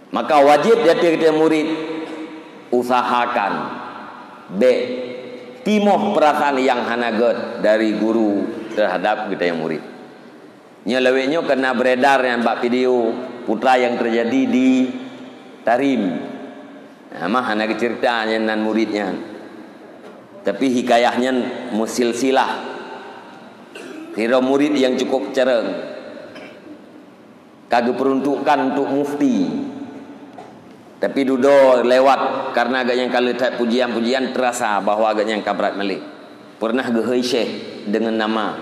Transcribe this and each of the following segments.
Maka wajib kita murid usahakan timoh perasaan yang hanaget dari guru terhadap kita yang murid. Nya leweknya kena beredar yang bak video putra yang terjadi di Tarim. Mah hana ceritanya nan muridnya. Tapi hikayahnya musilsilah. Kira murid yang cukup cereng. Kagak peruntukan untuk mufti. Tapi dudo lewat karena agaknya kalau tak pujian-pujian terasa bahwa agaknya kabrat melih. Pernah gehoi syekh dengan nama,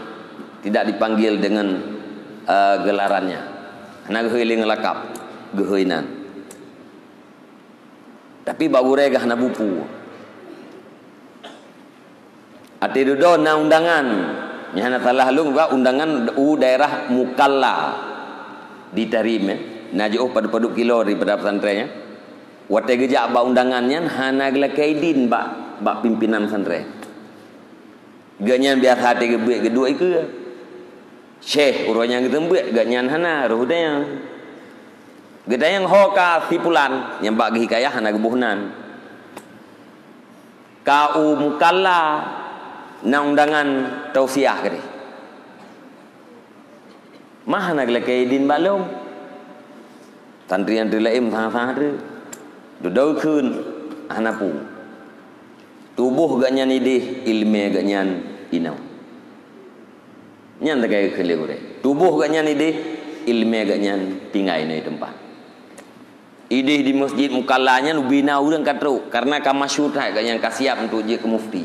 tidak dipanggil dengan gelarannya. Hana gehoi ling lakap, gehoinan. Tapi bagure gah na bupu. Ati dudo na undangan. Nyana talah lu gak undangan daerah Mukalla di Tarim. Najuh padu-padu kilo di pada pesantrennya. Wate gejak ba undangannya hana gela kaidin ba pimpinan pesantren. Ganyan biasa hati gebuik kedua iku. Syekh uranya gitu buat ganyan hana ruhudanya. Geda yang hoka sipulan yang bagi hikayah hana gebuhnan. Kau Mukalla na undangan tausiah kali. Mah na gela kaidin balong. Santri-santri lain sangat-sangat tu. Duduk kun hanapu. Tubuh ganyan idih ilmu ganyan inau. Nyan tak kaya kele gure. Tubuh ganyan idih ilmu ganyan tinggai ni tempat. Idih di masjid Mukallanya ubina urang katru karena kamasyhur ganyan kasiap untuk je ke mufti.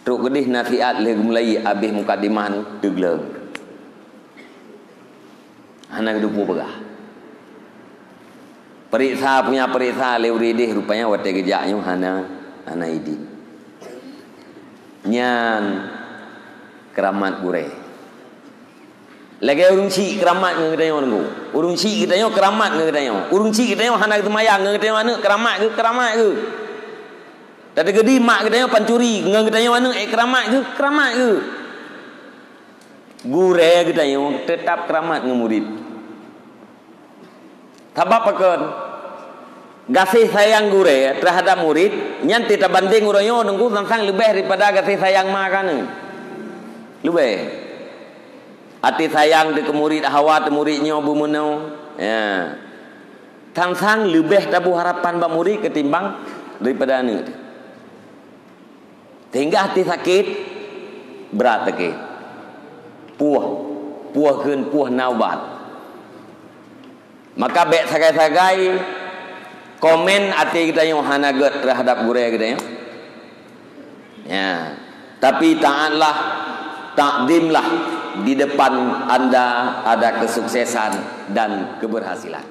Truk gedih nasihat le mulai habis mukadimah nu degleng. Hana dupu begah. Periksa punya periksa leuridih rupanya wate gejaknya hana idin. Nyan keramat gure. Lagi urung si keramat ngeudeung nunggu. Urung si kita keramat ngeudeung. Urung si kita hana temayang ngeudeung anu keramat ke. Tadi gede mak kita pancuri ngeudeung anu keramat ke. Gure kita tetap keramat ngemurid. Sebab pakon kasih sayang gure terhadap murid nyan tidak banding uroyo nunggu tentang lebih daripada kasih sayang makan lebih hati sayang di murid hawa di muridnya bumunau ya tentang lebih tabu harapan bak murid ketimbang daripada anu sehingga hati sakit berat sakit puah naubat. Maka bek sagai-sagai komen ati kita yang hanaget terhadap gure kita ya. Tapi taatlah, takdimlah di depan Anda ada kesuksesan dan keberhasilan.